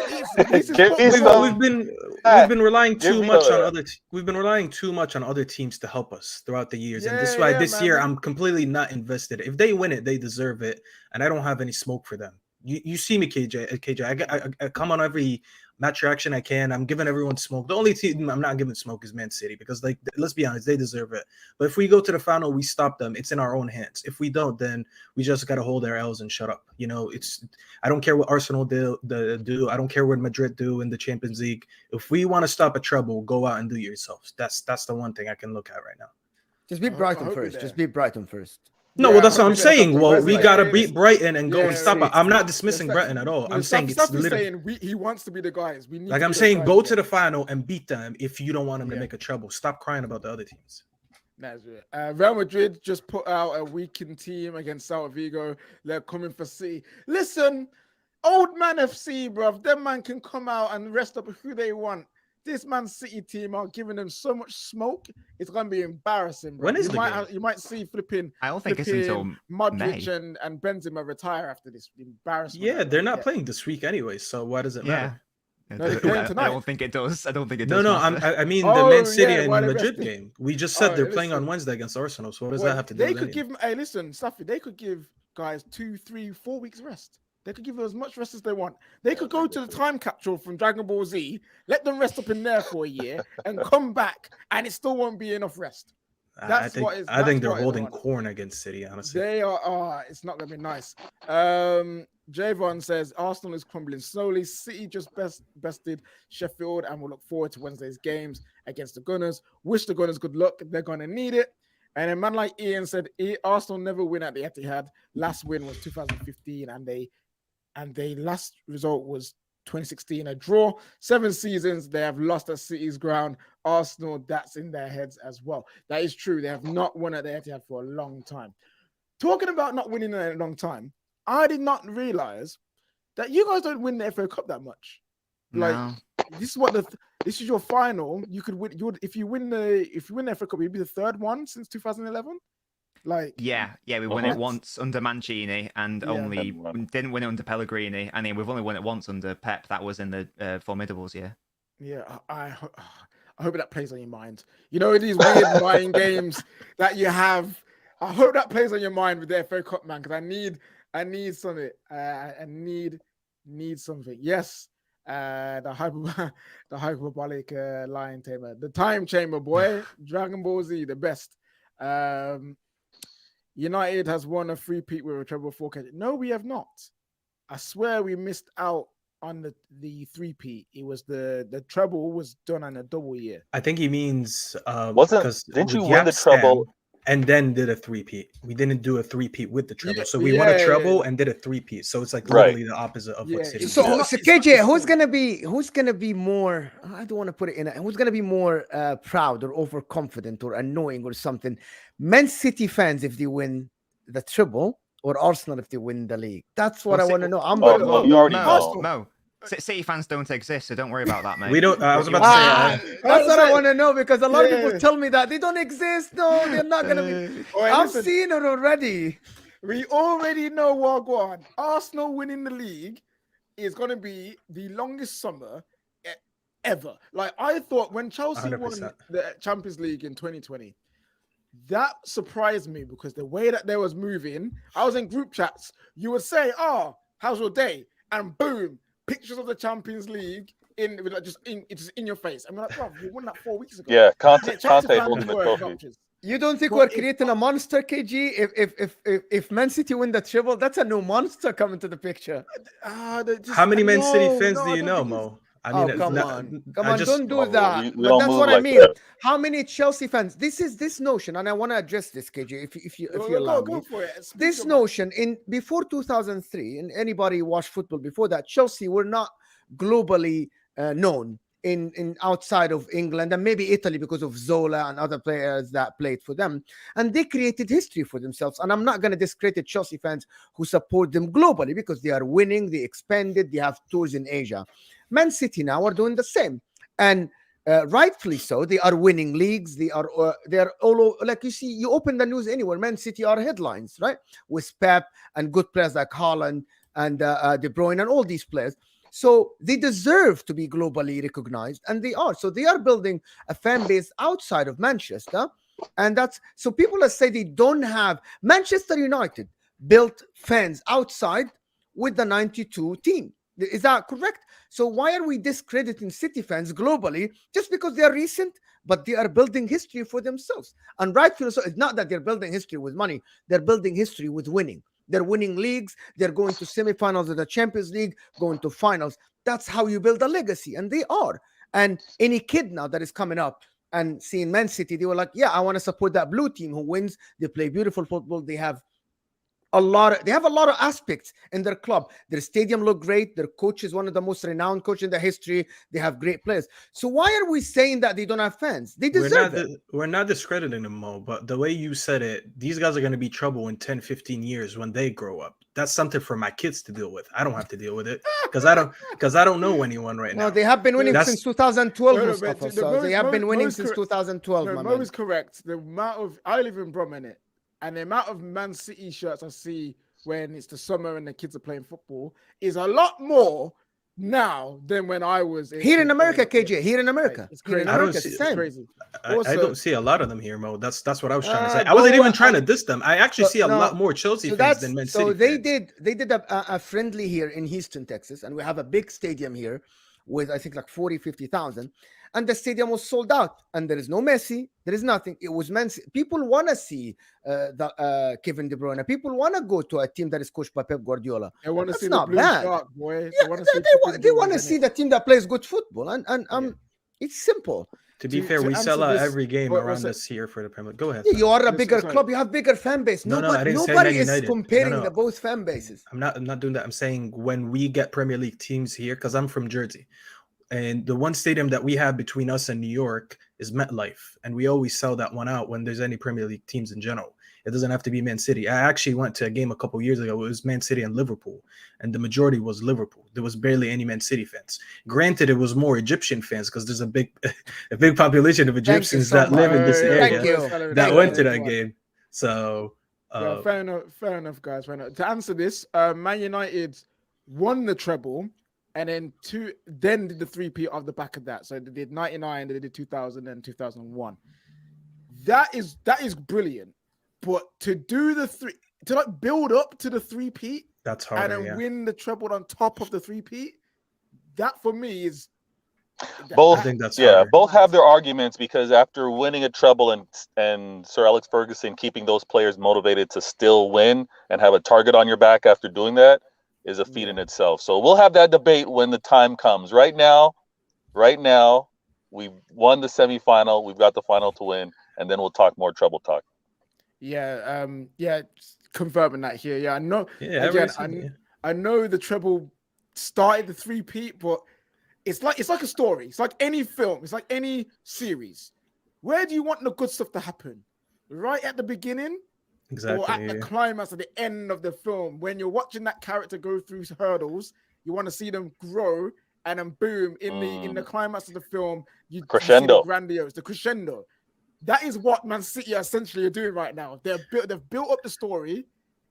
We've been relying too much on other teams to help us throughout the years, and this is why this year I'm completely not invested. If they win it, they deserve it, and I don't have any smoke for them. You see me, KJ. I come on every match reaction I can. I'm giving everyone smoke. The only team I'm not giving smoke is Man City because, like, let's be honest, they deserve it. But if we go to the final, we stop them. It's in our own hands. If we don't, then we just got to hold our L's and shut up. You know, I don't care what Arsenal do. I don't care what Madrid do in the Champions League. If we want to stop a treble, go out and do it yourselves. That's the one thing I can look at right now. Just beat Brighton first. Just beat Brighton first. No, well, that's what I'm saying. Well, we got to beat Brighton and go and stop it. I'm not dismissing Brighton at all. I'm saying it's literally. He wants to be the guys. We need. Like I'm saying, go to the final and beat them if you don't want them to make a treble. Stop crying about the other teams. That's it. Real Madrid just put out a weakened team against Celta Vigo. They're coming for City. Listen, old man FC, bruv. Them man can come out and rest up who they want. This Man City team are giving them so much smoke. It's going to be embarrassing, bro. When is you might see flipping. I don't think it's until Modric May. and Benzema retire after this embarrassment. Yeah, they're not playing this week anyway, so why does it matter? No, they're playing tonight. I don't think it does. I don't think it does. No, I mean the Man City and Madrid game. We just said they're playing on Wednesday against Arsenal. So what does that have to do? They with could give. Hey, listen, Staffy. They could give guys 2, 3, 4 weeks rest. They could give them as much rest as they want. They could go to the time capsule from Dragon Ball Z, let them rest up in there for a year, and come back, and it still won't be enough rest. I think they're holding corn against City, honestly. They are. It's not going to be nice. Javon says Arsenal is crumbling slowly. City just bested Sheffield and will look forward to Wednesday's games against the Gunners. Wish the Gunners good luck. They're going to need it. And a man like Ian said, Arsenal never win at the Etihad. Last win was 2015, and they last result was 2016, a draw. 7 seasons they have lost at City's ground. Arsenal, that's in their heads as well. That is true. They have not won at the Etihad for a long time. Talking about not winning in a long time, I did not realize that you guys don't win the FA Cup that much. Like No. this is what this is your final. You could win. If you win the FA Cup, you'd be the third one since 2011. Like Yeah, we won it once under Mancini and Yeah. only didn't win it under Pellegrini. I mean, we've only won it once under Pep. That was in the Formidables, yeah. Yeah, I hope that plays on your mind. You know, these weird mind games that you have. I hope that plays on your mind with the FA Cup, man, because I need something. I need something. Yes, the hyperbolic lion tamer, the time chamber, boy, Dragon Ball Z, the best. United has won a three-peat with a treble 4K. No, we have not. I swear we missed out on the three-peat. It was the treble was done on a double year. I think he means didn't you win the treble and then did a three-peat? We didn't do a three-peat with the treble, so we won a treble and did a three-peat. So it's like literally the opposite of what City. So did. KJ, who's gonna be more? I don't want to put it in. Who's gonna be more proud or overconfident or annoying or something? Man City fans if they win the treble, or Arsenal if they win the league. That's what I want to know. you already know. Mo. City fans don't exist, so don't worry about that, mate. We don't. I was about to say. That's what I want to know because a lot of people tell me that they don't exist. No, they're not gonna be. I've seen it already. We already know what going on. Arsenal winning the league is going to be the longest summer ever. Like I thought when Chelsea 100%. won the Champions League in 2020, that surprised me because the way that they was moving, I was in group chats. You would say, "Oh, how's your day?" and boom, pictures of the Champions League it's in your face. I'm like, "Bro, you won that 4 weeks ago." Yeah, Conte Chelsea holding the fans were trophy. obnoxious. You don't think we're creating a monster, KG? If Man City win the treble, that's a new monster coming to the picture. How many Man City fans do you know, Mo? I mean, come on, don't do we that. don't But that's move what I like mean. that. How many Chelsea fans? This notion, and I want to address this, KJ, if you allow me. Go for it. Speak This your notion before 2003, and anybody watched football before that, Chelsea were not globally known in outside of England and maybe Italy because of Zola and other players that played for them, and they created history for themselves. And I'm not going to discredit Chelsea fans who support them globally because they are winning, they expanded, they have tours in Asia. Man City now are doing the same, and rightfully so. They are winning leagues. They are all over, like you see. You open the news anywhere, Man City are headlines, right? With Pep and good players like Haaland and De Bruyne and all these players. So they deserve to be globally recognized, and they are. So they are building a fan base outside of Manchester, and that's so people that say they don't have Manchester United built fans outside with the 92 team. Is that correct? So why are we discrediting City fans globally just because they are recent, but they are building history for themselves? And rightfully so. It's not that they're building history with money. They're building history with winning. They're winning leagues. They're going to semifinals of the Champions League, going to finals. That's how you build a legacy, and they are. And any kid now that is coming up and seeing Man City, they were like, yeah, I want to support that blue team who wins. They play beautiful football. They have a lot of aspects in their club. Their stadium look great. Their coach is one of the most renowned coaches in the history. They have great players. So why are we saying that they don't have fans? They deserve it. We're not discrediting them, Mo, but the way you said it, these guys are going to be trouble in 10, 15 years when they grow up. That's something for my kids to deal with. I don't have to deal with it because I don't know anyone right now. No, they have been winning since 2012, No, Mustafa. So they have been winning since 2012, No, my Mo man. is correct. The amount of I live in Brum, innit? And the amount of Man City shirts I see when it's the summer and the kids are playing football is a lot more now than when I was Here in America, KJ. Here in America. It's Here in crazy. America, It's it's the same. crazy. I don't see a lot of them here, Mo. That's what I was trying to say. I go wasn't even on. trying to diss them. I actually see a No, lot more Chelsea So fans than Man City. so they fans. did a friendly here in Houston, Texas, and we have a big stadium here with I think like 40, 50,000, and the stadium was sold out, and there is no Messi, there is nothing. It was Man City. People want to see Kevin De Bruyne. People want to go to a team that is coached by Pep Guardiola. They want to That's see not the blue bad. shark, boy. Yeah, they want to see the team that plays good football, and it's simple. To be fair, we sell out every game what- around what's it- us here for the Premier League. Go ahead. You are a Listen, bigger sorry. club. You have bigger fan base. No, Nobody, I didn't say nobody Man is United. comparing No. the both fan bases. I'm not doing that. I'm saying when we get Premier League teams here, because I'm from Jersey, and the one stadium that we have between us and New York is MetLife, and we always sell that one out when there's any Premier League teams in general. It doesn't have to be Man City. I actually went to a game a couple years ago. It was Man City and Liverpool, and the majority was Liverpool. There was barely any Man City fans. Granted, it was more Egyptian fans because there's a big population of Egyptians so that live in much. this Thank area you. that Thank went you. to that game. So, Yeah, fair enough, guys. Fair enough. To answer this, Man United won the treble, and then did the 3P off the back of that. So they did 99, they did 2000 and 2001. That is brilliant. But to do to like build up to the 3P that's and harder. then Yeah. win the treble on top of the 3P, that for me is Both, I think that's yeah, harder. both have their arguments because after winning a treble and Sir Alex Ferguson keeping those players motivated to still win and have a target on your back after doing that is a feat in itself. So we'll have that debate when the time comes. Right now, we've won the semifinal, we've got the final to win, and then we'll talk more treble talk. Yeah, confirming that here. Yeah, I know. Yeah. Again, I know the treble started the 3P, but it's like a story. It's like any film. It's like any series. Where do you want the good stuff to happen? Right at the beginning, Exactly. or at the climax at the end of the film? When you're watching that character go through hurdles, you want to see them grow, and then boom, in the climax of the film, you see Crescendo. the grandiose, the crescendo. That is what Man City essentially are doing right now. They've built up the story,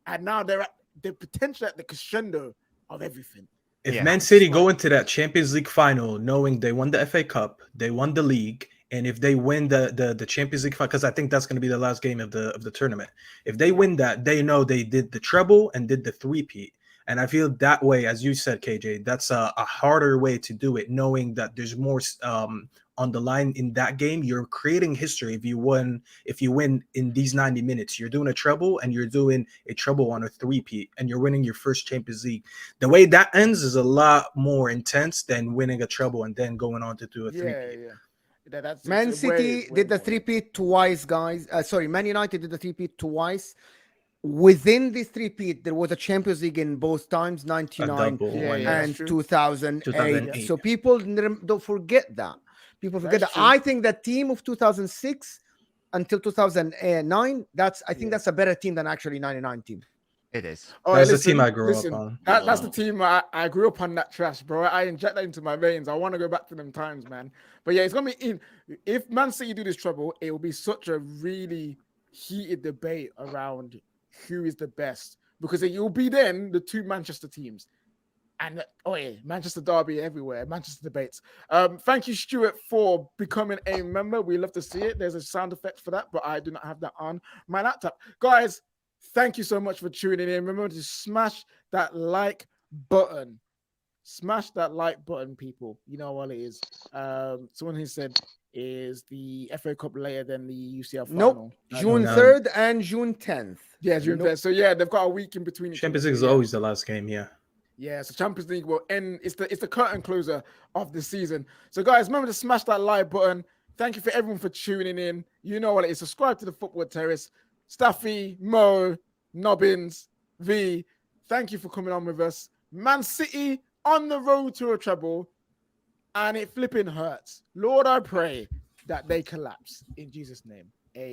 and now they're potentially at the crescendo of everything. If Man City go into that Champions League final knowing they won the FA Cup, they won the league, and if they win the Champions League final, because I think that's going to be the last game of the tournament. If they win that, they know they did the treble and did the 3P. And I feel that way, as you said, KJ, that's a harder way to do it, knowing that there's more on the line in that game. You're creating history if you win in these 90 minutes. You're doing a treble and you're doing a treble on a 3P, and you're winning your first Champions League. The way that ends is a lot more intense than winning a treble and then going on to do a 3P. Yeah. That's Man City did the 3P twice, guys. Man United did the 3P twice. Within this 3P, there was a Champions League in both times, 99 and 2008. So people don't forget that. People forget that. I think the team of 2006 until 2009, I think that's a better team than actually 99 team. It is. That's the team I grew up on. That's the team I grew up on. That trash, bro. I inject that into my veins. I want to go back to them times, man. But yeah, it's gonna be if Man City do this treble, it will be such a really heated debate around who is the best, because it will be then the two Manchester teams. And Manchester derby everywhere, Manchester debates. Thank you, Stuart, for becoming a member. We love to see it. There's a sound effect for that, but I do not have that on my laptop. Guys, thank you so much for tuning in. Remember to smash that like button. Smash that like button, people. You know what it is. Someone who said, is the FA Cup later than the UCL final? Nope. June 3rd and June 10th. Yeah, June 3rd. So yeah, they've got a week in between. Champions League is always the last game, yeah. Yeah, so Champions League will end. It's the curtain closer of the season. So guys, remember to smash that like button. Thank you for everyone for tuning in. You know what it is. Subscribe to the Football Terrace. Staffy, Mo, Nobbins, V. Thank you for coming on with us. Man City on the road to a treble, and it flipping hurts. Lord, I pray that they collapse in Jesus' name.